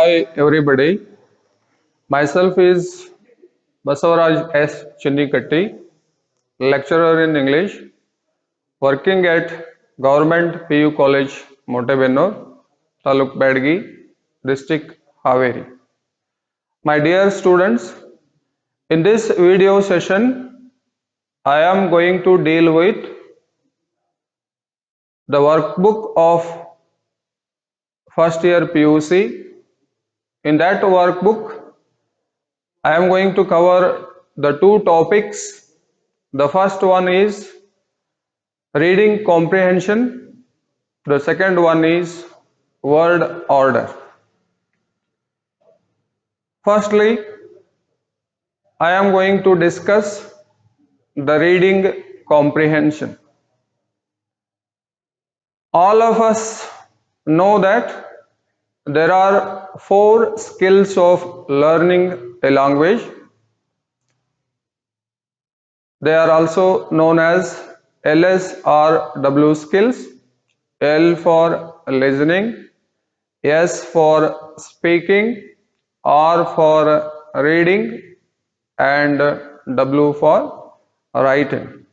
Hi everybody. Myself is Basavara S. Chinnikatti, lecturer in English, working at Government PU College, Montebellore, Taluk Badgi, District Haveri. My dear students, in this video session, I am going to deal with the workbook of first year PUC. In that workbook, I am going to cover the two topics. The first one is reading comprehension. The second one is word order. Firstly, I am going to discuss the reading comprehension. All of us know that there are 4 skills of learning a language. They are also known as LS or W skills. L for listening, S for speaking, R for reading, and W for writing.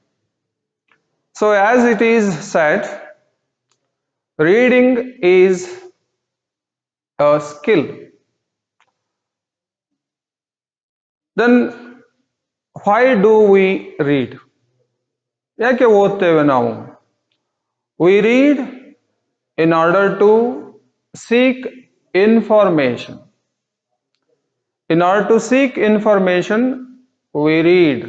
So as it is said, reading is a skill. Then why do we read? ಯಾಕೆ ಓದ್ತೇವೆ ನಾವು? We read in order to seek information. In order to seek information, we read.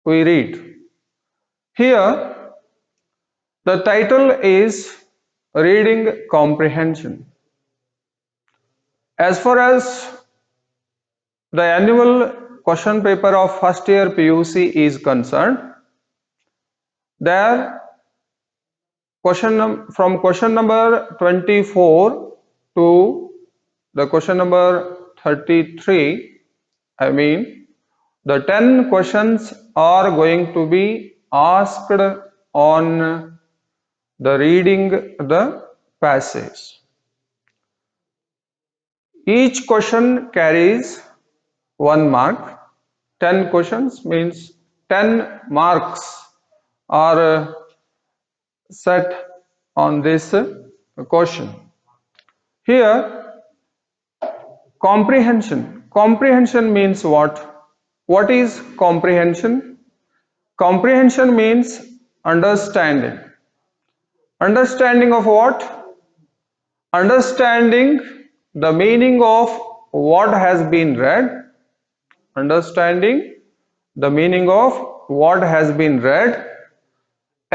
We read. Here, the title is Reading Comprehension. As far as the annual question paper of first year PUC is concerned, there from question number 24 to the question number 33, I mean the 10 questions are going to be asked on the reading the passage. Each question carries 1 mark. 10 questions means 10 marks are set on this question. Here, comprehension. Comprehension means what? What is comprehension? Comprehension means understanding. Understanding of what? Understanding the meaning of what has been read. Understanding the meaning of what has been read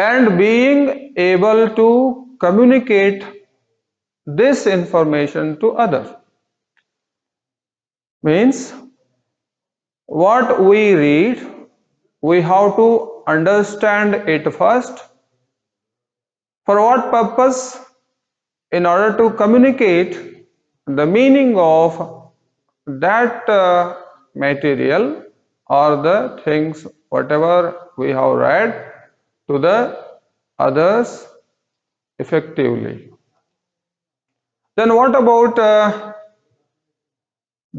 and being able to communicate this information to others. Means what we read, we have to understand it first. For what purpose? In order to communicate the meaning of that material or the things whatever we have read to the others effectively. Then what about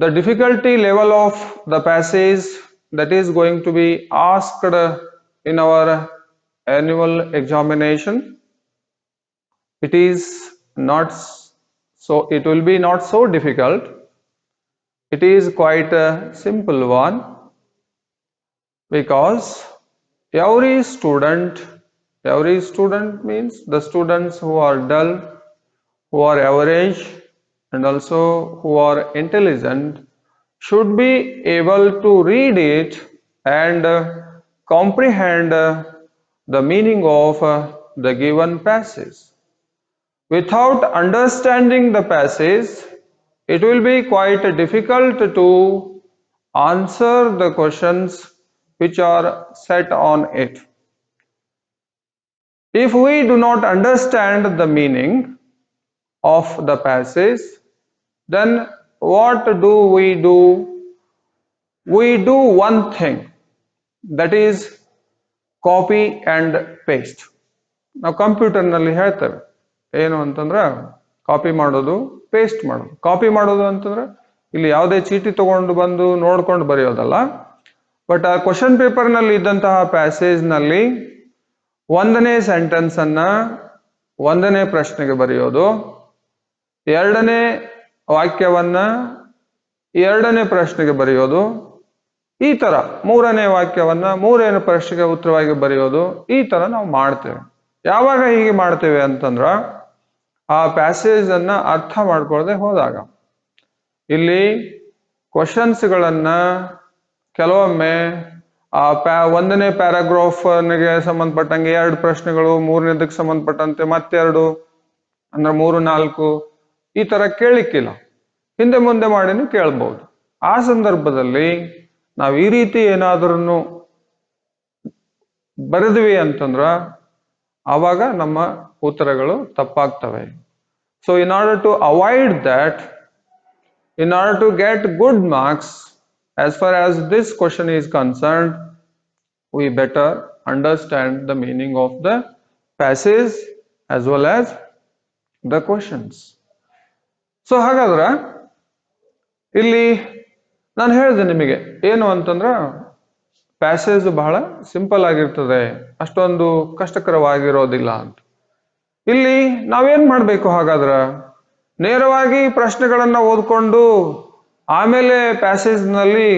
the difficulty level of the passage that is going to be asked in our annual examination? It will be not so difficult. It is quite a simple one, because every student means the students who are dull, who are average, and also who are intelligent should be able to read it and comprehend the meaning of the given passage. Without understanding the passage, it will be quite difficult to answer the questions which are set on it. If we do not understand the meaning of the passage, then what do? We do one thing, that is copy and paste. ನಾವು ಕಂಪ್ಯೂಟರ್ನಲ್ಲಿ ಹೇಳ್ತೇವೆ ಏನು ಅಂತಂದ್ರೆ copy ಮಾಡೋದು paste ಮಾಡೋದು. Copy ಮಾಡೋದು ಅಂತಂದ್ರೆ ಇಲ್ಲಿ ಯಾವುದೇ ಚೀಟಿ ತಗೊಂಡು ಬಂದು ನೋಡ್ಕೊಂಡು ಬರೆಯೋದಲ್ಲ, ಬಟ್ ಆ ಕ್ವಶನ್ ಪೇಪರ್ ನಲ್ಲಿ ಇದ್ದಂತಹ ಪ್ಯಾಸೇಜ್ ನಲ್ಲಿ ಒಂದನೇ ಸೆಂಟೆನ್ಸ್ ಅನ್ನ ಒಂದನೇ ಪ್ರಶ್ನೆಗೆ ಬರೆಯೋದು, ಎರಡನೇ ವಾಕ್ಯವನ್ನ ಎರಡನೇ ಪ್ರಶ್ನೆಗೆ ಬರೆಯೋದು, ಈ ತರ ಮೂರನೇ ವಾಕ್ಯವನ್ನ ಮೂರನೇ ಪ್ರಶ್ನೆಗೆ ಉತ್ತರವಾಗಿ ಬರೆಯೋದು. ಈ ತರ ನಾವು ಮಾಡ್ತೇವೆ. ಯಾವಾಗ ಹೀಗೆ ಮಾಡ್ತೇವೆ ಅಂತಂದ್ರ ಆ ಪ್ಯಾಸೇಜ್ ಅನ್ನ ಅರ್ಥ ಮಾಡ್ಕೊಳ್ಳದೆ ಹೋದಾಗ. ಇಲ್ಲಿ ಕ್ವಶನ್ಸ್ಗಳನ್ನ ಕೆಲವೊಮ್ಮೆ ಆ ಒಂದನೇ ಪ್ಯಾರಾಗ್ರಾಫ್ಗೆ ಸಂಬಂಧಪಟ್ಟಂಗೆ 2 ಪ್ರಶ್ನೆಗಳು, ಮೂರನೇದಕ್ಕೆ ಸಂಬಂಧಪಟ್ಟಂತೆ ಮತ್ತೆರಡು, ಅಂದ್ರೆ 3-4 ಈ ತರ ಕೇಳಿಕ್ಕಿಲ್ಲ, ಹಿಂದೆ ಮುಂದೆ ಮಾಡಿನೂ ಕೇಳ್ಬಹುದು. ಆ ಸಂದರ್ಭದಲ್ಲಿ ನಾವು ಈ ರೀತಿ ಏನಾದ್ರೂ ಬರೆದ್ವಿ ಅಂತಂದ್ರ ಆವಾಗ ನಮ್ಮ ಉತ್ತರಗಳು ತಪ್ಪಾಗ್ತವೆ. So in order to avoid that, in order to get good marks as far as this question is concerned, we better understand the meaning of the passage as well as the questions. So ಹಾಗಾದ್ರೆ ಇಲ್ಲಿ ನಾನು ಹೇಳಿದೆ ನಿಮಗೆ ಏನು ಅಂತಂದ್ರ passage ಬಹಳ simple ಆಗಿರ್ತದೆ, ಅಷ್ಟೊಂದು ಕಷ್ಟಕರವಾಗಿರೋದಿಲ್ಲ ಅಂತ. ಇಲ್ಲಿ ನಾವೇನ್ ಮಾಡ್ಬೇಕು ಹಾಗಾದ್ರ, ನೇರವಾಗಿ ಪ್ರಶ್ನೆಗಳನ್ನ ಓದ್ಕೊಂಡು ಆಮೇಲೆ ಪ್ಯಾಸೇಜ್ ನಲ್ಲಿ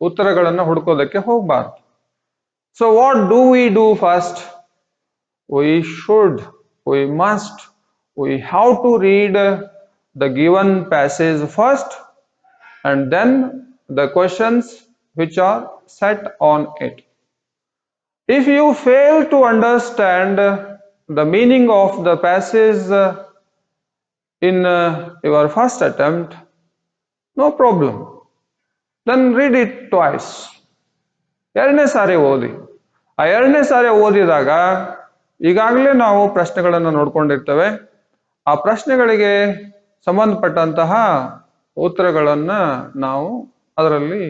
ಉತ್ತರಗಳನ್ನ ಹುಡ್ಕೋದಕ್ಕೆ ಹೋಗ್ಬಾರ್ದು. So what do we do first? We should, we must, we have to read the given passage first and then the questions which are set on it. If you fail to understand the meaning of the passage in your first attempt, no problem, then read it twice. ಎರಡನೇ ಸಾರಿ ಓದಿ. ಆ ಎರಡನೇ ಸಾರಿ ಓದಿದಾಗ ಈಗಾಗಲೇ ನಾವು ಪ್ರಶ್ನೆಗಳನ್ನು ನೋಡ್ಕೊಂಡಿರ್ತೇವೆ. ಆ ಪ್ರಶ್ನೆಗಳಿಗೆ ಸಂಬಂಧಪಟ್ಟಂತಹ ಉತ್ತರಗಳನ್ನ ನಾವು ಅದರಲ್ಲಿ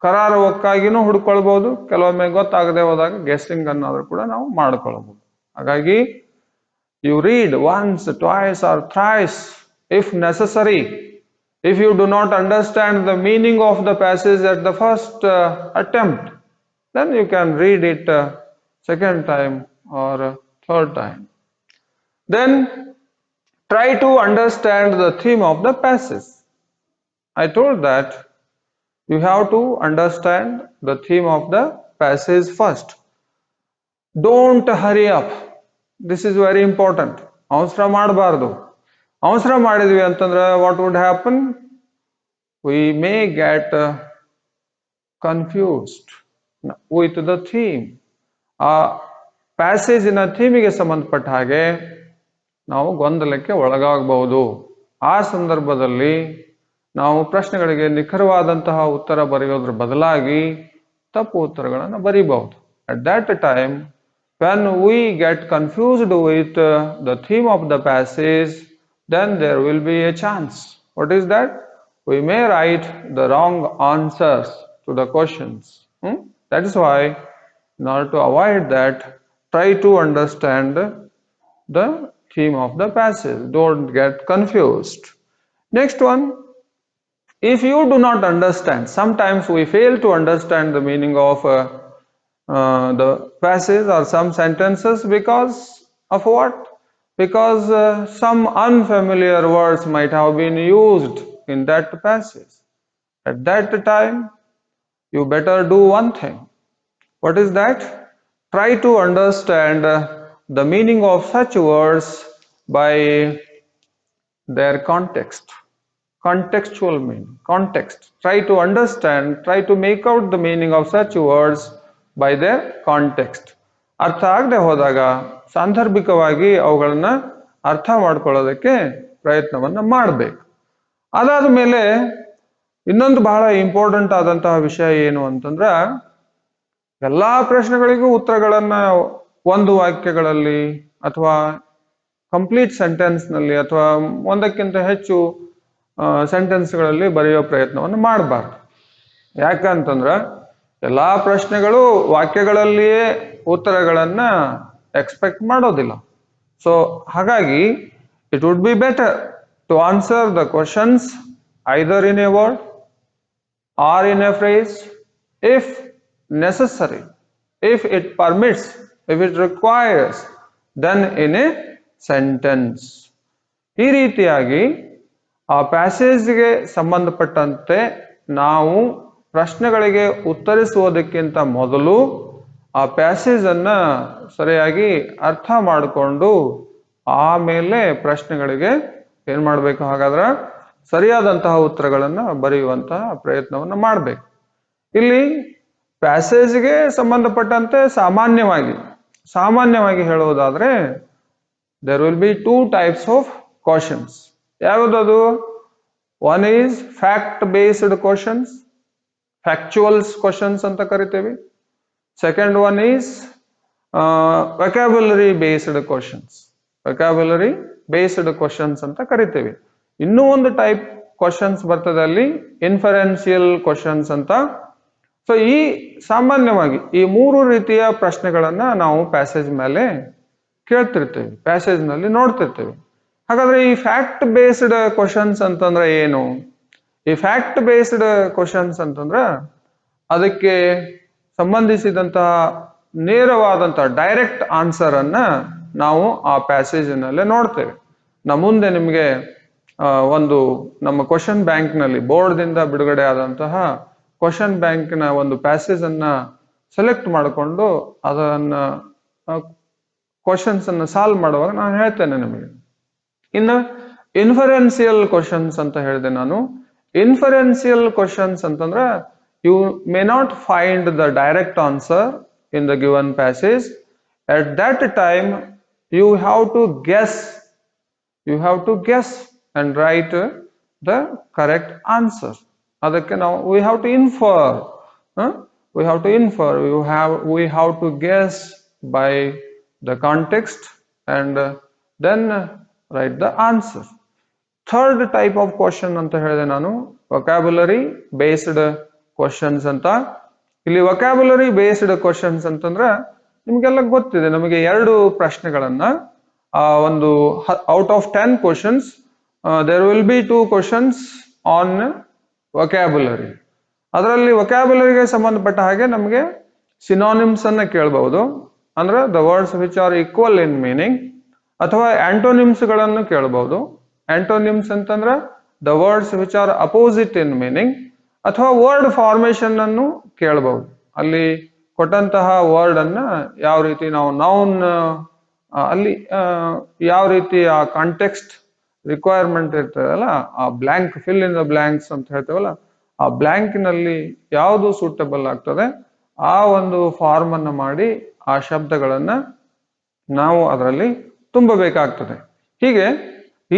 ಕರಾರುವಕ್ಕಾಗಿನೂ ಹುಡ್ಕೊಳ್ಬಹುದು, ಕೆಲವೊಮ್ಮೆ ಗೊತ್ತಾಗದೆ ಹೋದಾಗ ಗೆಸ್ಸಿಂಗ್ ಅನ್ನಾದ್ರೂ ಕೂಡ ನಾವು ಮಾಡ್ಕೊಳ್ಬಹುದು. ಹಾಗಾಗಿ you read once, twice or thrice if necessary. If you do not understand the meaning of the passage at the first attempt, then you can read it second time or third time. Then try to understand the theme of the passage. I told that you have to understand the theme of the passage first. Don't hurry up. This is very important. ಅವಸರ ಮಾಡಬಾರ್ದು. ಅವಸರ ಮಾಡಿದ್ವಿ ಅಂತಂದ್ರೆ what would happen? We may get confused with the theme. ಆ ಪ್ಯಾಸೇಜಿನ ಥೀಮಿಗೆ ಸಂಬಂಧಪಟ್ಟ ಹಾಗೆ ನಾವು ಗೊಂದಲಕ್ಕೆ ಒಳಗಾಗಬಹುದು. ಆ ಸಂದರ್ಭದಲ್ಲಿ ನಾವು ಪ್ರಶ್ನೆಗಳಿಗೆ ನಿಖರವಾದಂತಹ ಉತ್ತರ ಬರೆಯೋದ್ರ ಬದಲಾಗಿ ತಪ್ಪು ಉತ್ತರಗಳನ್ನು ಬರೀಬಹುದು. At that time, when we get confused with the theme of the passage, then there will be a chance. What is that? We may write the wrong answers to the questions. That is why, in order to avoid that, try to understand the theme of the passage. Don't get confused. Next one, if you do not understand, sometimes we fail to understand the meaning of the passage or some sentences because of what? Because some unfamiliar words might have been used in that passage. At that time, you better do one thing. What is that? Try to understand the meaning of such words by their context. Contextual meaning. Context. Try to understand, try to make out the meaning of such words by their context. ಅರ್ಥ ಆಗದೆ ಹೋದಾಗ ಸಾಂದರ್ಭಿಕವಾಗಿ ಅವುಗಳನ್ನ ಅರ್ಥ ಮಾಡ್ಕೊಳ್ಳೋದಕ್ಕೆ ಪ್ರಯತ್ನವನ್ನ ಮಾಡಬೇಕು. ಅದಾದ ಮೇಲೆ ಇನ್ನೊಂದು ಬಹಳ ಇಂಪಾರ್ಟೆಂಟ್ ಆದಂತಹ ವಿಷಯ ಏನು ಅಂತಂದ್ರ, ಎಲ್ಲಾ ಪ್ರಶ್ನೆಗಳಿಗೂ ಉತ್ತರಗಳನ್ನ ಒಂದು ವಾಕ್ಯಗಳಲ್ಲಿ ಅಥವಾ ಕಂಪ್ಲೀಟ್ ಸೆಂಟೆನ್ಸ್ ನಲ್ಲಿ ಅಥವಾ ಒಂದಕ್ಕಿಂತ ಹೆಚ್ಚು ಸೆಂಟೆನ್ಸ್ಗಳಲ್ಲಿ ಬರೆಯೋ ಪ್ರಯತ್ನವನ್ನು ಮಾಡಬಾರ್ದು. ಯಾಕಂತಂದ್ರ ಎಲ್ಲಾ ಪ್ರಶ್ನೆಗಳು ವಾಕ್ಯಗಳಲ್ಲಿಯೇ ಉತ್ತರಗಳನ್ನ ಎಕ್ಸ್ಪೆಕ್ಟ್ ಮಾಡೋದಿಲ್ಲ. ಸೊ ಹಾಗಾಗಿ it would be better to answer the questions either in a word or in a phrase if necessary, if it permits, if it requires, then in a sentence. ಈ ರೀತಿಯಾಗಿ ಆ ಪ್ಯಾಸೇಜ್ಗೆ ಸಂಬಂಧಪಟ್ಟಂತೆ ನಾವು ಪ್ರಶ್ನೆಗಳಿಗೆ ಉತ್ತರಿಸುವುದಕ್ಕಿಂತ ಮೊದಲು ಆ ಪ್ಯಾಸೇಜ್ ಅನ್ನ ಸರಿಯಾಗಿ ಅರ್ಥ ಮಾಡಿಕೊಂಡು ಆಮೇಲೆ ಪ್ರಶ್ನೆಗಳಿಗೆ ಏನ್ ಮಾಡಬೇಕು, ಹಾಗಾದ್ರೆ ಸರಿಯಾದಂತಹ ಉತ್ತರಗಳನ್ನ ಬರೆಯುವಂತಹ ಪ್ರಯತ್ನವನ್ನ ಮಾಡಬೇಕು. ಇಲ್ಲಿ ಪ್ಯಾಸೇಜ್ಗೆ ಸಂಬಂಧಪಟ್ಟಂತೆ ಸಾಮಾನ್ಯವಾಗಿ ಹೇಳುವುದಾದ್ರೆ there will be two types of questions. ಯಾವುದದು? One is fact based questions, factuals questions ಅಂತ ಕರಿತೇವೆ. Second one is vocabulary based questions, vocabulary based questions ಅಂತ ಕರಿತೇವೆ. ಇನ್ನೂ ಒಂದು ಟೈಪ್ ಕ್ವಶನ್ಸ್ ಬರ್ತದೆ ಅಲ್ಲಿ, ಇನ್ಫರೆನ್ಷಿಯಲ್ ಕ್ವಶನ್ಸ್ ಅಂತ. ಸೊ ಈ ಸಾಮಾನ್ಯವಾಗಿ ಈ ಮೂರು ರೀತಿಯ ಪ್ರಶ್ನೆಗಳನ್ನ ನಾವು ಪ್ಯಾಸೇಜ್ ಮೇಲೆ ಕೇಳ್ತಿರ್ತೇವೆ, ಪ್ಯಾಸೇಜ್ ನಲ್ಲಿ ನೋಡ್ತಿರ್ತೇವೆ. ಹಾಗಾದ್ರೆ ಈ ಫ್ಯಾಕ್ಟ್ ಬೇಸ್ಡ್ ಕ್ವಶನ್ಸ್ ಅಂತಂದ್ರೆ ಏನು? ಈ ಫ್ಯಾಕ್ಟ್ ಬೇಸ್ಡ್ ಕ್ವಶನ್ಸ್ ಅಂತಂದ್ರೆ ಅದಕ್ಕೆ ಸಂಬಂಧಿಸಿದಂತಹ ನೇರವಾದಂತಹ ಡೈರೆಕ್ಟ್ ಆನ್ಸರ್ ಅನ್ನ ನಾವು ಆ ಪ್ಯಾಸೇಜ್ ನಲ್ಲೇ ನೋಡ್ತೇವೆ. ಮುಂದೆ ನಿಮಗೆ ಒಂದು ನಮ್ಮ ಕ್ವಶನ್ ಬ್ಯಾಂಕ್ ನಲ್ಲಿ ಬೋರ್ಡ್ ದಿಂದ ಬಿಡುಗಡೆ ಆದಂತಹ ಕ್ವಶನ್ ಬ್ಯಾಂಕ್ ನ ಒಂದು ಪ್ಯಾಸೇಜ್ ಅನ್ನ ಸೆಲೆಕ್ಟ್ ಮಾಡಿಕೊಂಡು ಅದನ್ನ ಕ್ವಶನ್ಸ್ ಅನ್ನ ಸಾಲ್ವ್ ಮಾಡುವಾಗ ನಾನು ಹೇಳ್ತೇನೆ ನಿಮಗೆ. ಇನ್ನು ಇನ್ಫರೆನ್ಸಿಯಲ್ ಕ್ವಶನ್ಸ್ ಅಂತ ಹೇಳಿದೆ ನಾನು. ಇನ್ಫರೆನ್ಸಿಯಲ್ ಕ್ವಶನ್ಸ್ ಅಂತಂದ್ರೆ you may not find the direct answer in the given passage. At that time you have to guess and write the correct answer. ಅದಕ್ಕೆ ನಾವು we have to infer, we have to guess by the context and then write the answer. Third type of question ಅಂತ ಹೇಳಿದೆ ನಾನು, vocabulary based questions ಅಂತ. ಇಲ್ಲಿ vocabulary based questions ಅಂತಂದ್ರೆ ನಿಮ್ಗೆಲ್ಲ ಗೊತ್ತಿದೆ, ನಮಗೆ ಎರಡು ಪ್ರಶ್ನೆಗಳನ್ನ ಒಂದು out of 10 questions there will be 2 questions on vocabulary. ಅದರಲ್ಲಿ vocabularyಗೆ ಸಂಬಂಧಪಟ್ಟ ಹಾಗೆ ನಮಗೆ ಸಿನೋನಿಮ್ಸ್ ಅನ್ನ ಕೇಳಬಹುದು, ಅಂದ್ರೆ the words which are equal in meaning, ಅಥವಾ ಆಂಟೋನಿಮ್ಸ್ ಗಳನ್ನು ಕೇಳಬಹುದು. ಆಂಟೋನಿಮ್ಸ್ ಅಂತಂದ್ರೆ the words which are opposite in meaning, ಅಥವಾ ವರ್ಡ್ ಫಾರ್ಮೇಶನ್ ಅನ್ನು ಕೇಳಬಹುದು. ಅಲ್ಲಿ ಕೊಟ್ಟಂತಹ ವರ್ಡ್ ಅನ್ನ ಯಾವ ರೀತಿ ನಾವು ನೌನ್ ಅಲ್ಲಿ ಯಾವ ರೀತಿ ಆ ಕಾಂಟೆಕ್ಸ್ಟ್ ರಿಕ್ವೈರ್ಮೆಂಟ್ ಇರ್ತದಲ್ಲ, ಆ blank, fill in the blanks ಅಂತ ಹೇಳ್ತೇವಲ್ಲ, ಆ ಬ್ಲಾಂಕ್ ನಲ್ಲಿ ಯಾವುದು ಸೂಟಬಲ್ ಆಗ್ತದೆ ಆ ಒಂದು ಫಾರ್ಮ್ ಅನ್ನ ಮಾಡಿ ಆ ಶಬ್ದಗಳನ್ನ ನಾವು ಅದರಲ್ಲಿ ತುಂಬಬೇಕಾಗ್ತದೆ. ಹೀಗೆ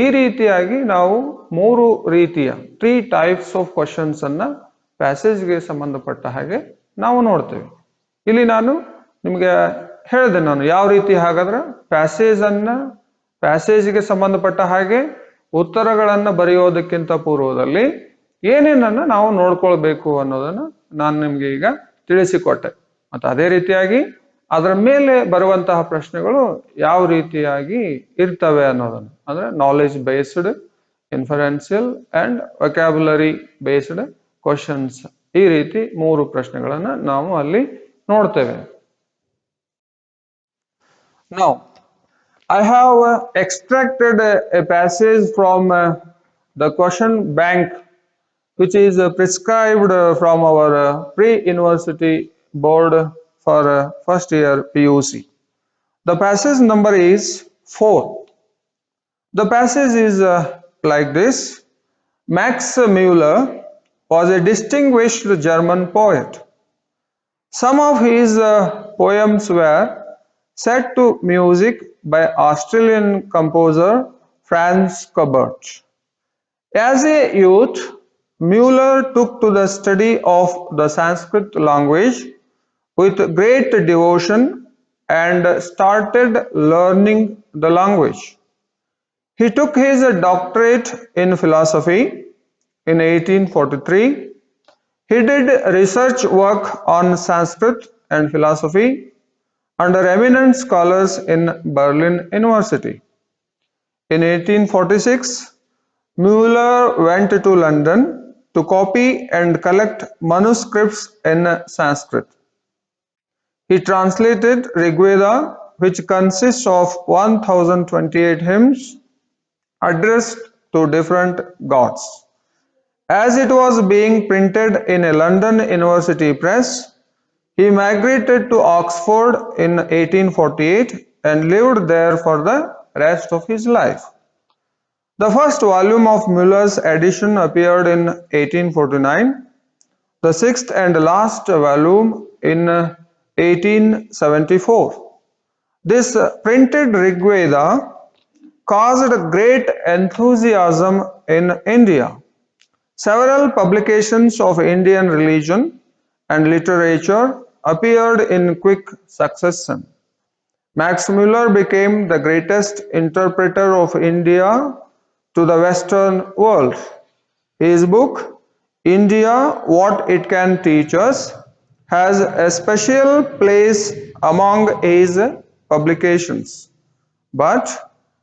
ಈ ರೀತಿಯಾಗಿ ನಾವು 3 ರೀತಿಯ 3 ಟೈಪ್ಸ್ ಆಫ್ ಕ್ವಶನ್ಸ್ ಅನ್ನ ಪ್ಯಾಸೇಜ್ಗೆ ಸಂಬಂಧಪಟ್ಟ ಹಾಗೆ ನಾವು ನೋಡ್ತೇವೆ. ಇಲ್ಲಿ ನಾನು ನಿಮ್ಗೆ ಹೇಳಿದೆ ನಾನು ಯಾವ ರೀತಿ, ಹಾಗಾದ್ರೆ ಪ್ಯಾಸೇಜ್ಗೆ ಸಂಬಂಧಪಟ್ಟ ಹಾಗೆ ಉತ್ತರಗಳನ್ನ ಬರೆಯೋದಕ್ಕಿಂತ ಪೂರ್ವದಲ್ಲಿ ಏನೇನನ್ನ ನಾವು ನೋಡ್ಕೊಳ್ಬೇಕು ಅನ್ನೋದನ್ನ ನಾನು ನಿಮ್ಗೆ ಈಗ ತಿಳಿಸಿಕೊಟ್ಟೆ. ಮತ್ತೆ ಅದೇ ರೀತಿಯಾಗಿ ಅದರ ಮೇಲೆ ಬರುವಂತಹ ಪ್ರಶ್ನೆಗಳು ಯಾವ ರೀತಿಯಾಗಿ ಇರ್ತವೆ ಅನ್ನೋದನ್ನ, ಅಂದ್ರೆ knowledge based, inferential and vocabulary based questions, ಈ ರೀತಿ 3 ಪ್ರಶ್ನೆಗಳನ್ನ ನಾವು ಅಲ್ಲಿ ನೋಡ್ತೇವೆ. Now I have extracted a passage from the question bank which is prescribed from our pre-university board for first year PUC. The passage number is 4. The passage is like this. Max Müller was a distinguished German poet. Some of his poems were set to music by Australian composer Franz Schubert. As a youth, Müller took to the study of the Sanskrit language with great devotion and started learning the language. He took his doctorate in philosophy in 1843. He did research work on Sanskrit and philosophy under eminent scholars in Berlin University. In 1846, Muller went to London to copy and collect manuscripts in Sanskrit. He translated Rigveda, which consists of 1028 hymns addressed to different gods. As it was being printed in a London University press, he migrated to Oxford in 1848 and lived there for the rest of his life. The first volume of Muller's edition appeared in 1849, the sixth and last volume in 1874. This printed Rigveda caused great enthusiasm in India. Several publications of Indian religion and literature appeared in quick succession. Max Muller became the greatest interpreter of India to the Western world. His book, India, What It Can Teach Us, has a special place among his publications. But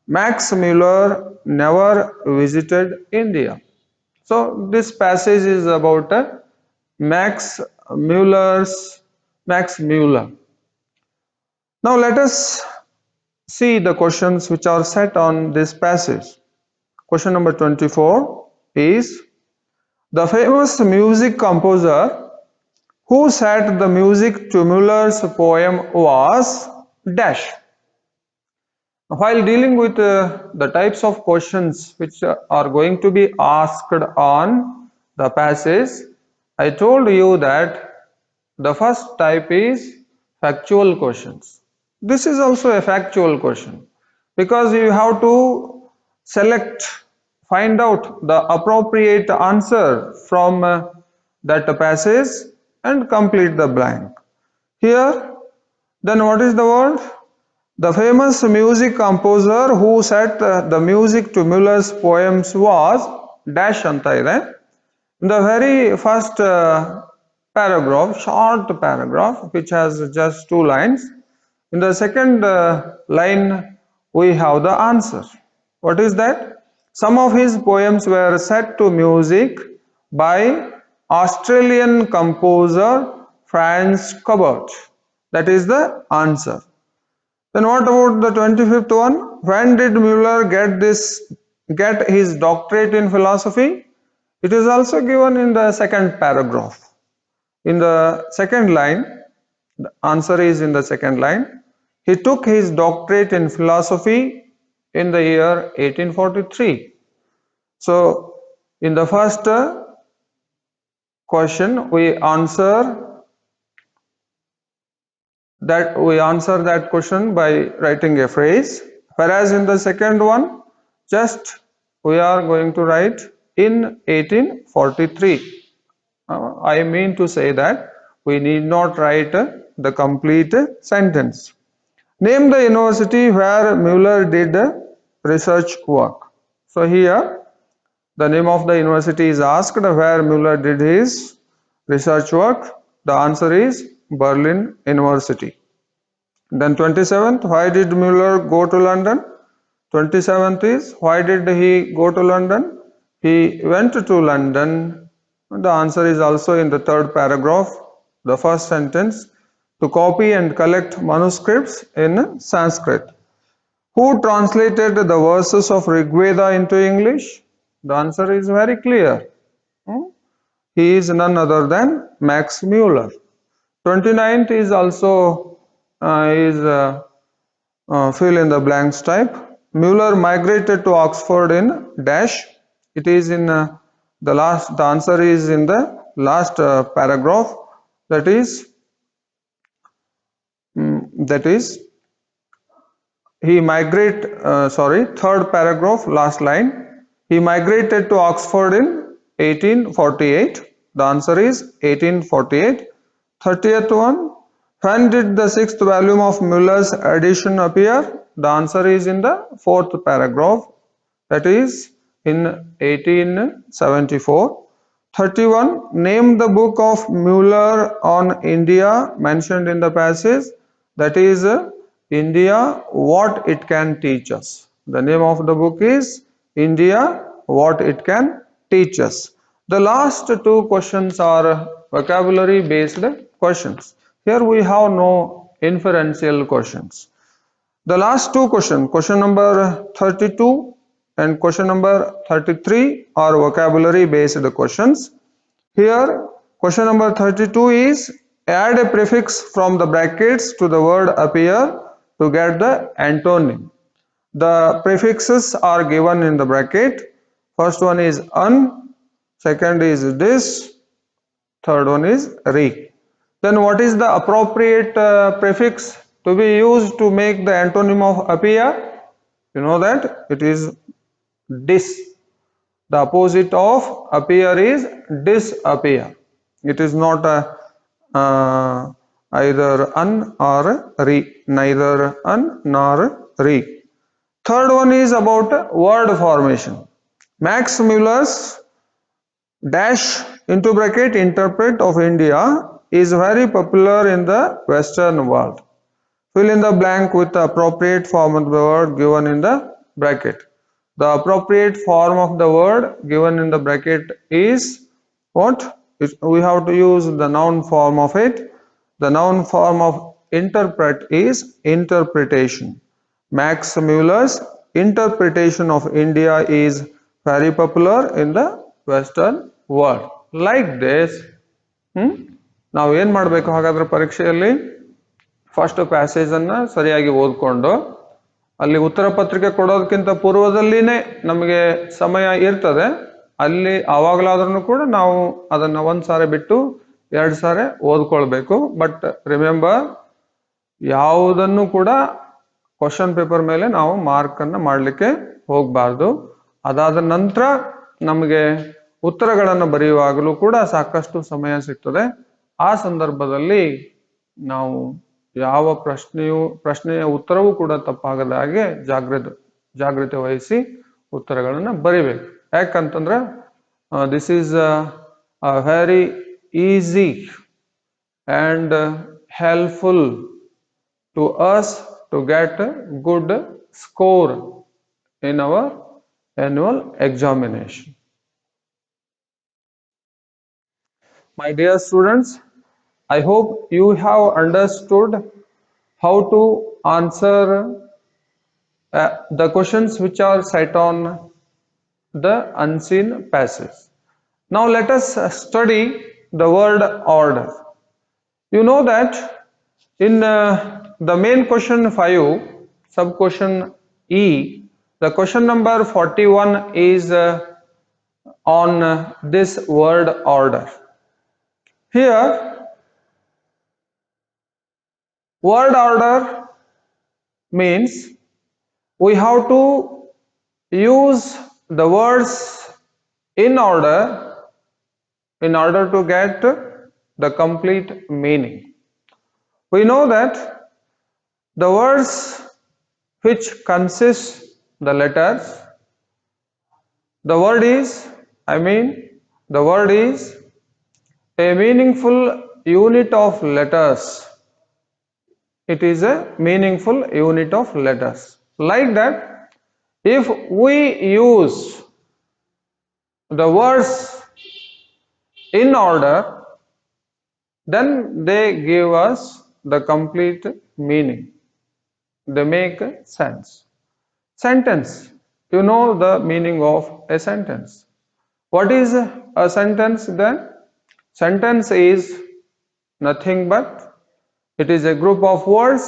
Max Muller never visited India. So this passage is about Max Muller. Now let us see the questions which are set on this passage. Question number 24 is, the famous music composer who set the music to Muller's poem was dash. While dealing with the types of questions which are going to be asked on the passage, I told you that the first type is factual questions. This is also a factual question because you have to find out the appropriate answer from that passage and complete the blank. Here, then what is the word? The famous music composer who set the music to Muller's poems was dash anta ide. In the very first paragraph, short paragraph, which has just 2 lines, in the second line we have the answer. What is that? Some of his poems were set to music by Australian composer Franz Schubert. That is the answer. Then what about the 25th one? When did Muller get his doctorate in philosophy? It is also given in the second paragraph. In the second line, the answer is in the second line. He took his doctorate in philosophy in the year 1843. So in the first question we answer that question by writing a phrase, whereas in the second one just we are going to write in 1843. I mean to say that we need not write the complete sentence. Name the university where Muller did research work. So here the name of the university is asked where Muller did his research work. The answer is Berlin University. Then 27th, why did Muller go to London? 27th is, why did he go to London? He went to London. The answer is also in the third paragraph, the first sentence, to copy and collect manuscripts in Sanskrit. Who translated the verses of Rigveda into English? The answer is very clear. He is none other than Max Muller. 29th is also fill in the blanks type. Muller migrated to Oxford in dash. It is in the answer is in the last paragraph. That is third paragraph, last line. He migrated to Oxford in 1848. The answer is 1848. 30th one, when did the 6th volume of Muller's edition appear? The answer is in the 4th paragraph, that is in 1874. 31, name the book of Muller on India mentioned in the passage, that is India, What It Can Teach Us. The name of the book is India, What It Can Teach Us. The last two questions are vocabulary based questions. Here we have no inferential questions. The last two questions, question number 32 and question number 33 are vocabulary based questions. Here question number 32 is add a prefix from the brackets to the word appear to get the antonym. The prefixes are given in the bracket. First one is un, second is dis, third one is re. Then what is the appropriate prefix to be used to make the antonym of appear? You know that it is dis. The opposite of appear is disappear. It is not either un or re, neither un nor re. Third one is about word formation. Max Muller's dash into bracket interpret of India is very popular in the Western world. Fill in the blank with the appropriate form of the word given in the bracket. The appropriate form of the word given in the bracket is what? We have to use the noun form of it. The noun form of interpret is interpretation. Max Muller's interpretation of India is very popular in the Western world. Like this, ನಾವು ಏನು ಮಾಡಬೇಕು ಹಾಗಾದ್ರೆ ಪರೀಕ್ಷೆಯಲ್ಲಿ first passage ಅನ್ನ ಸರಿಯಾಗಿ ಓದ್ಕೊಂಡು ಅಲ್ಲಿ ಉತ್ತರ ಪತ್ರಿಕೆ ಕೊಡೋದಕ್ಕಿಂತ ಪೂರ್ವದಲ್ಲಿನೇ ನಮಗೆ ಸಮಯ ಇರ್ತದೆ, ಅಲ್ಲಿ ಆವಾಗಲಾದ್ರೂ ಕೂಡ ನಾವು ಅದನ್ನ ಒಂದ್ ಸಾರಿ ಬಿಟ್ಟು ಎರಡು ಸಾರಿ ಓದ್ಕೊಳ್ಬೇಕು. ಬಟ್ ರಿಮೆಂಬರ್, ಯಾವುದನ್ನು ಕೂಡ ಕ್ವಶನ್ ಪೇಪರ್ ಮೇಲೆ ನಾವು ಮಾರ್ಕ್ ಅನ್ನ ಮಾಡಲಿಕ್ಕೆ ಹೋಗಬಾರ್ದು. ಅದಾದ ನಂತರ ನಮಗೆ ಉತ್ತರಗಳನ್ನು ಬರೆಯುವಾಗಲೂ ಕೂಡ ಸಾಕಷ್ಟು ಸಮಯ ಸಿಗ್ತದೆ. ಆ ಸಂದರ್ಭದಲ್ಲಿ ನಾವು ಯಾವ ಪ್ರಶ್ನೆಯ ಉತ್ತರವೂ ಕೂಡ ತಪ್ಪಾಗದ ಹಾಗೆ ಜಾಗ್ರತೆ ವಹಿಸಿ ಉತ್ತರಗಳನ್ನು ಬರಿಬೇಕು. ಯಾಕಂತಂದ್ರೆ this is a very easy and helpful to us to get a good score in our annual examination. My dear students, I hope you have understood how to answer the questions which are set on the unseen passage. Now let us study the word order. You know that in the main question 5, sub question E, the question number 41 is on this word order. Here, word order means we have to use the words in order to get the complete meaning. We know that the words which consist the letters, the word is a meaningful unit of letters. It is a meaningful unit of letters. Like that, if we use the words in order, then they give us the complete meaning. They make sense. Sentence. You know the meaning of a sentence. What is a sentence then? Sentence is nothing but it is a group of words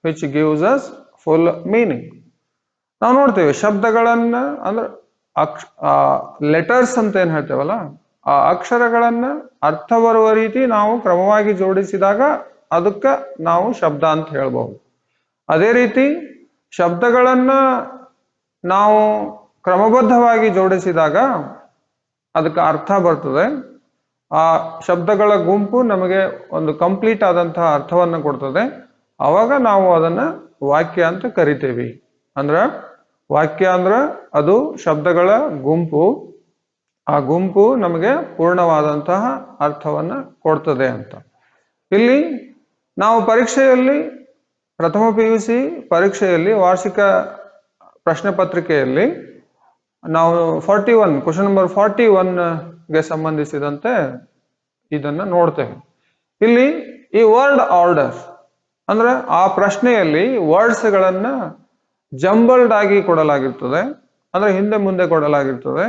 which gives us full meaning. ನಾವು ನೋಡ್ತೇವೆ ಶಬ್ದಗಳನ್ನ ಅಂದ್ರೆ letters ಅಂತ ಏನ್ ಹೇಳ್ತೇವಲ್ಲ, ಆ ಅಕ್ಷರಗಳನ್ನ ಅರ್ಥ ಬರುವ ರೀತಿ ನಾವು ಕ್ರಮವಾಗಿ ಜೋಡಿಸಿದಾಗ ಅದಕ್ಕೆ ನಾವು ಶಬ್ದ ಅಂತ ಹೇಳ್ಬಹುದು. ಅದೇ ರೀತಿ ಶಬ್ದಗಳನ್ನ ನಾವು ಕ್ರಮಬದ್ಧವಾಗಿ ಜೋಡಿಸಿದಾಗ ಅದಕ್ಕೆ ಅರ್ಥ ಬರ್ತದೆ. ಆ ಶಬ್ದಗಳ ಗುಂಪು ನಮಗೆ ಒಂದು ಕಂಪ್ಲೀಟ್ ಆದಂತಹ ಅರ್ಥವನ್ನು ಕೊಡ್ತದೆ. ಅವಾಗ ನಾವು ಅದನ್ನ ವಾಕ್ಯ ಅಂತ ಕರಿತೇವೆ. ಅಂದ್ರ ವಾಕ್ಯ ಅಂದ್ರ ಅದು ಶಬ್ದಗಳ ಗುಂಪು, ಆ ಗುಂಪು ನಮಗೆ ಪೂರ್ಣವಾದಂತಹ ಅರ್ಥವನ್ನ ಕೊಡ್ತದೆ ಅಂತ. ಇಲ್ಲಿ ನಾವು ಪರೀಕ್ಷೆಯಲ್ಲಿ ಪ್ರಥಮ PUC ಪರೀಕ್ಷೆಯಲ್ಲಿ ವಾರ್ಷಿಕ ಪ್ರಶ್ನೆ ಪತ್ರಿಕೆಯಲ್ಲಿ ನಾವು 41 ಕ್ವಶನ್ ನಂಬರ್ 41ಗೆ ಸಂಬಂಧಿಸಿದಂತೆ ಇದನ್ನ ನೋಡ್ತೇವೆ. ಇಲ್ಲಿ ಈ ವರ್ಡ್ ಆರ್ಡರ್ ಅಂದ್ರೆ ಆ ಪ್ರಶ್ನೆಯಲ್ಲಿ ವರ್ಡ್ಸ್ ಗಳನ್ನ ಜಂಬಲ್ಡ್ ಆಗಿ ಕೊಡಲಾಗಿರ್ತದೆ, ಅಂದ್ರೆ ಹಿಂದೆ ಮುಂದೆ ಕೊಡಲಾಗಿರ್ತದೆ.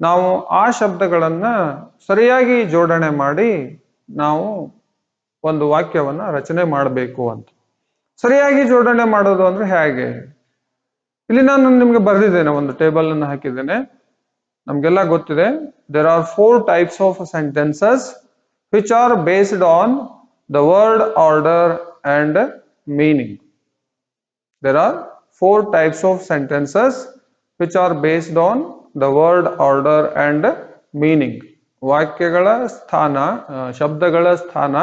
ನಾವು ಆ ಶಬ್ದಗಳನ್ನ ಸರಿಯಾಗಿ ಜೋಡಣೆ ಮಾಡಿ ನಾವು ಒಂದು ವಾಕ್ಯವನ್ನ ರಚನೆ ಮಾಡಬೇಕು ಅಂತ. ಸರಿಯಾಗಿ ಜೋಡಣೆ ಮಾಡೋದು ಅಂದ್ರೆ ಹೇಗೆ? ಇಲ್ಲಿ ನಾನು ನಿಮ್ಗೆ ಬರೆದಿದ್ದೇನೆ, ಒಂದು ಟೇಬಲ್ ಅನ್ನು ಹಾಕಿದ್ದೇನೆ. ನಮ್ಗೆಲ್ಲ ಗೊತ್ತಿದೆ, there are 4 types of sentences which are based on the word order and meaning. There are 4 types of sentences which are based on the word order and meaning. ವಾಕ್ಯಗಳ ಸ್ಥಾನ, ಶಬ್ದಗಳ ಸ್ಥಾನ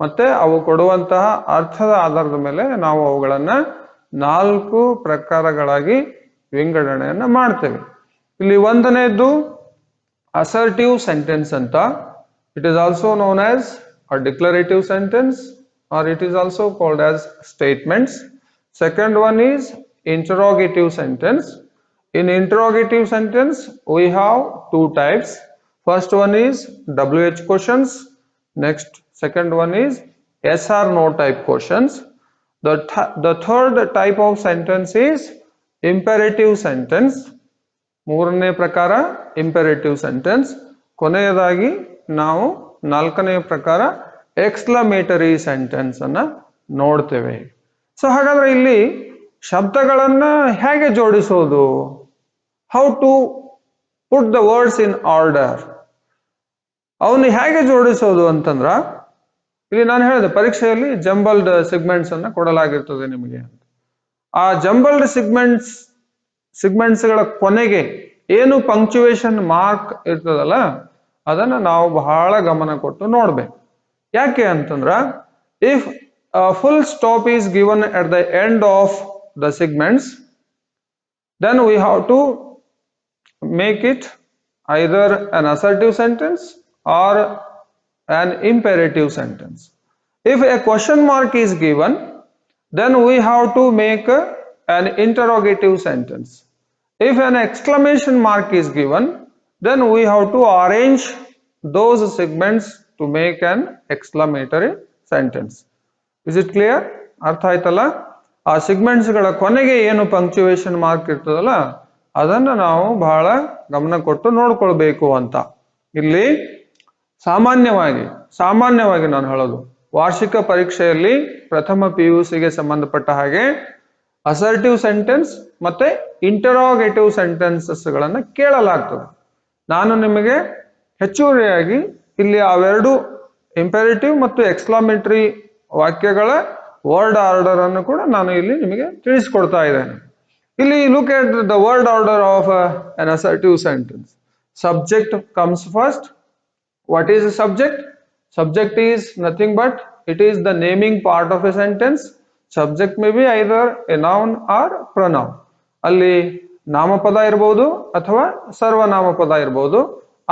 ಮತ್ತೆ ಅವು ಕೊಡುವಂತಹ ಅರ್ಥದ ಆಧಾರದ ಮೇಲೆ ನಾವು ಅವುಗಳನ್ನ 4 ಪ್ರಕಾರಗಳಾಗಿ ವಿಂಗಡಣೆಯನ್ನ ಮಾಡ್ತೇವೆ. ಇಲ್ಲಿ ಒಂದನೇದ್ದು ಅಸರ್ಟಿವ್ ಸೆಂಟೆನ್ಸ್ ಅಂತ. It is also known as a declarative sentence, or it is also called as statements. Second one is interrogative sentence. In interrogative sentence we have 2 types. First one is WH questions. Next, second one is yes or no type questions. The third type of sentence is imperative sentence. ಮೂರನೇ ಪ್ರಕಾರ imperative sentence. ಕೊನೆಯದಾಗಿ ನಾವು 4ನೇ ಪ್ರಕಾರ exclamatory sentence ಅನ್ನ ನೋಡ್ತೇವೆ. So ಹಾಗಾದ್ರೆ ಇಲ್ಲಿ ಶಬ್ದಗಳನ್ನ ಹೇಗೆ ಜೋಡಿಸೋದು? How to put the words in order. ಅವನ್ನ ಹೇಗೆ ಜೋಡಿಸೋದು ಅಂತಂದ್ರ, ಇಲ್ಲಿ ನಾನು ಹೇಳಿದೆ ಪರೀಕ್ಷೆಯಲ್ಲಿ ಜಂಬಲ್ಡ್ ಸಿಗ್ಮೆಂಟ್ಸ್ ಅನ್ನ ಕೊಡಲಾಗಿರ್ತದೆ ನಿಮಗೆ. ಆ ಜಂಬಲ್ಡ್ ಸಿಗ್ಮೆಂಟ್ಸ್ ಗಳ ಕೊನೆಗೆ ಏನು ಪಂಕ್ಚುಯೇಷನ್ ಮಾರ್ಕ್ ಇರ್ತದಲ್ಲ, ಅದನ್ನ ನಾವು ಬಹಳ ಗಮನ ಕೊಟ್ಟು ನೋಡ್ಬೇಕು. ಯಾಕೆ ಅಂತಂದ್ರ, if full stop is given at the end of the segments, then we have to make it either an assertive sentence or an imperative sentence. If a question mark is given, then we have to make an interrogative sentence. If an exclamation mark is given, then we have to arrange those segments to make an exclamatory sentence. Is it clear? ಅರ್ಥ ಆಯ್ತಲ್ಲ? ಆ ಸಿಗ್ಮೆಂಟ್ಸ್ ಗಳ ಕೊನೆಗೆ ಏನು punctuation mark ಇರ್ತದಲ್ಲ, ಅದನ್ನ ನಾವು ಬಹಳ ಗಮನ ಕೊಟ್ಟು ನೋಡ್ಕೊಳ್ಬೇಕು ಅಂತ. ಇಲ್ಲಿ ಸಾಮಾನ್ಯವಾಗಿ ನಾನು ಹೇಳೋದು, ವಾರ್ಷಿಕ ಪರೀಕ್ಷೆಯಲ್ಲಿ ಪ್ರಥಮ PUCಗೆ ಸಂಬಂಧಪಟ್ಟ ಹಾಗೆ ಅಸರ್ಟಿವ್ ಸೆಂಟೆನ್ಸ್ ಮತ್ತೆ ಇಂಟರೋಗೇಟಿವ್ ಸೆಂಟೆನ್ಸಸ್ ಗಳನ್ನ ಕೇಳಲಾಗ್ತದೆ. ನಾನು ನಿಮಗೆ ಹೆಚ್ಚುವರಿಯಾಗಿ ಇಲ್ಲಿ ಅವೆರಡು ಇಂಪೆರೇಟಿವ್ ಮತ್ತು ಎಕ್ಸ್ಕ್ಲಾಮೇಟರಿ ವಾಕ್ಯಗಳ ವರ್ಡ್ ಆರ್ಡರ್ ಅನ್ನು ಕೂಡ ನಾನು ಇಲ್ಲಿ ನಿಮಗೆ ತಿಳಿಸ್ಕೊಡ್ತಾ ಇದ್ದೇನೆ. ಇಲ್ಲಿ look at the word order of an assertive sentence. Subject comes first. What is a subject? Subject is nothing but it is the naming part of a sentence. Subject may be either a noun or pronoun. ಅಲ್ಲಿ ನಾಮಪದ ಇರಬಹುದು ಅಥವಾ ಸರ್ವನಾಮಪದ ಇರಬಹುದು,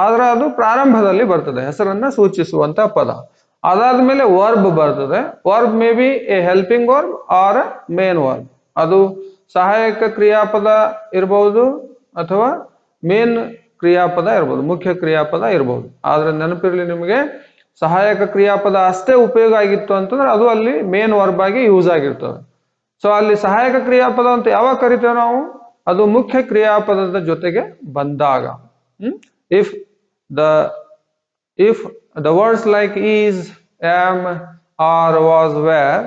ಆದ್ರೆ ಅದು ಪ್ರಾರಂಭದಲ್ಲಿ ಬರ್ತದೆ, ಹೆಸರನ್ನ ಸೂಚಿಸುವಂತ ಪದ. ಅದಾದ್ಮೇಲೆ ವರ್ಬ್ ಬರ್ತದೆ. Verb may be a helping verb or main verb. ಅದು ಸಹಾಯಕ ಕ್ರಿಯಾಪದ ಇರಬಹುದು ಅಥವಾ ಮೇನ್ ಕ್ರಿಯಾಪದ ಇರಬಹುದು, ಮುಖ್ಯ ಕ್ರಿಯಾಪದ ಇರಬಹುದು. ಆದ್ರೆ ನೆನಪಿರ್ಲಿ ನಿಮಗೆ, ಸಹಾಯಕ ಕ್ರಿಯಾಪದ ಅಷ್ಟೇ ಉಪಯೋಗ ಆಗಿತ್ತು ಅಂತಂದ್ರೆ ಅದು ಅಲ್ಲಿ ಮೇನ್ ವರ್ಬ್ ಆಗಿ ಯೂಸ್ ಆಗಿರ್ತದೆ. ಸೊ ಅಲ್ಲಿ ಸಹಾಯಕ ಕ್ರಿಯಾಪದ ಅಂತ ಯಾವಾಗ ಕರಿತೇವೆ ನಾವು? ಅದು ಮುಖ್ಯ ಕ್ರಿಯಾಪದದ ಜೊತೆಗೆ ಬಂದಾಗ. If the words like is, am, are, was, were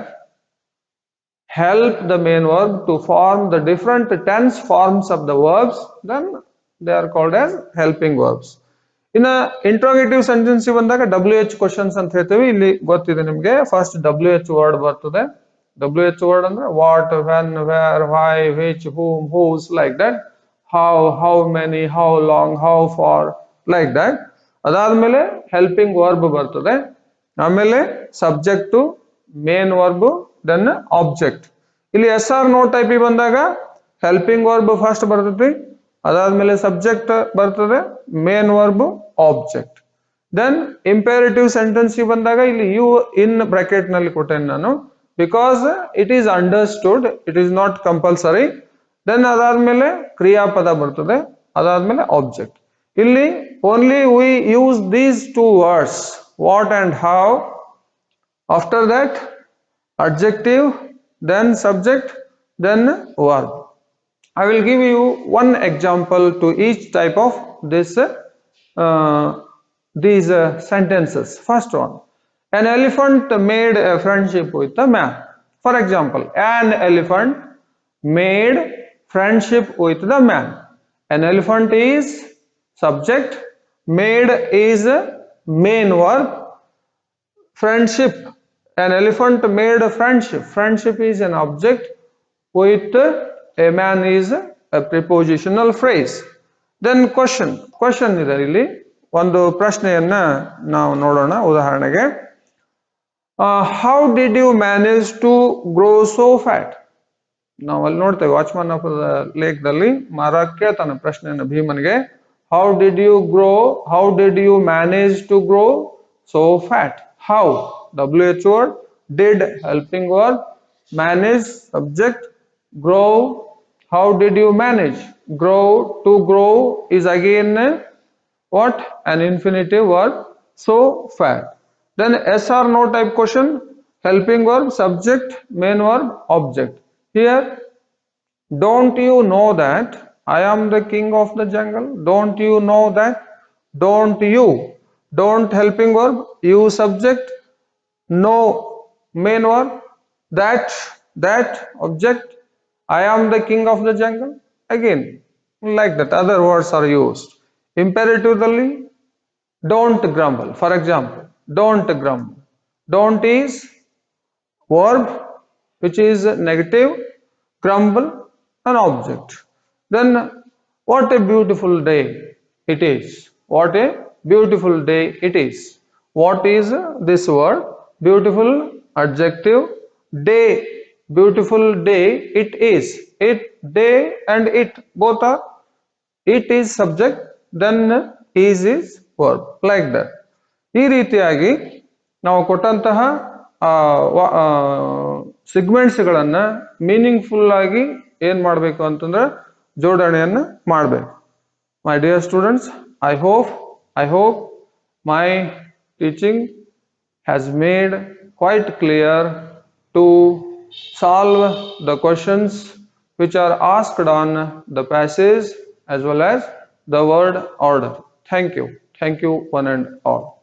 help the main verb to form the different tense forms of the verbs, then they are called as helping verbs. ಇನ್ನ ಇಂಟ್ರೋಗೇಟಿವ್ ಸೆಂಟೆನ್ಸ್ ಬಂದಾಗ WH questions ಅಂತ ಹೇಳ್ತೇವೆ. ಇಲ್ಲಿ ಗೊತ್ತಿದೆ ನಿಮ್ಗೆ, first WH word ಬರ್ತದೆ. WH word ಅಂದ್ರೆ what, when, where, why, which, whom, whose, like that. How many, how long, how far, like that. ಅದಾದ್ಮೇಲೆ ಹೆಲ್ಪಿಂಗ್ ವರ್ಬ್ ಬರ್ತದೆ. ಆಮೇಲೆ subject, main verb, then object. ಇಲ್ಲಿ SR ನೋ ಟೈಪ್ ಬಂದಾಗ helping verb first ಬರ್ತದೆ, ಅದಾದ್ಮೇಲೆ subject ಬರ್ತದೆ, main verb, object. Then imperative sentence ಬಂದಾಗ ಇಲ್ಲಿ ಯು ಇನ್ ಬ್ರಾಕೆಟ್ ನಲ್ಲಿ ಕೊಟ್ಟೇನೆ ನಾನು, because it is understood, it is not compulsory. Then ಅದಾದ್ಮೇಲೆ ಕ್ರಿಯಾಪದ ಬರ್ತದೆ, ಅದಾದ್ಮೇಲೆ ಆಬ್ಜೆಕ್ಟ್. ಇಲ್ಲಿ only we use these two words, what and how. After that adjective, then subject, then verb. I will give you one example to each type of these sentences. First one, an elephant made a friendship with a man. For example, an elephant made friendship with the man. An elephant is subject, made is main verb, friendship, an elephant made a friendship. Friendship is an object, with a man is a prepositional phrase. Then question ಇದೆ ಇಲ್ಲಿ. ಒಂದು ಪ್ರಶ್ನೆಯನ್ನ ನಾವು ನೋಡೋಣ. ಉದಾಹರಣೆಗೆ, how did you manage to grow so fat? ನಾವು ಅಲ್ಲಿ ನೋಡ್ತೇವೆ ವಾಚ್ಮನ್ ಆಫ್ ಲೇಕ್ದಲ್ಲಿ ಮಾರ ಕೇಳ್ತಾನೆ ಪ್ರಶ್ನೆಯನ್ನ ಭೀಮನ್ಗೆ, how did you manage to grow so fat? How, WH word, did helping verb, manage subject, grow, how did you manage? Grow, to grow is again what? An infinitive verb, so fat. Then yes or no type question, helping verb, subject, main verb, object. Here, don't you know that I am the king of the jungle? Don't you know that? Don't you, don't helping verb, you subject, no main verb, that object, I am the king of the jungle. Again like that other words are used. Imperatively, don't grumble. For example, don't grumble. Don't is verb which is negative, grumble an object. Then what a beautiful day it is. What a beautiful day it is. What is this word? Beautiful, adjective, day, beautiful day it is. It, day and it both are, it is subject, then is verb, like that. ಈ ರೀತಿಯಾಗಿ ನಾವು ಕೊಟ್ಟಂತಹ ಸಿಗ್ಮೆಂಟ್ಸ್ಗಳನ್ನ meaningful ಆಗಿ ಏನ್ ಮಾಡಬೇಕು ಅಂತಂದ್ರೆ ಜೋಡಣೆಯನ್ನ ಮಾಡಬೇಕು. My dear students, I hope my teaching has made quite clear to solve the questions which are asked on the passage as well as the word order. Thank you one and all.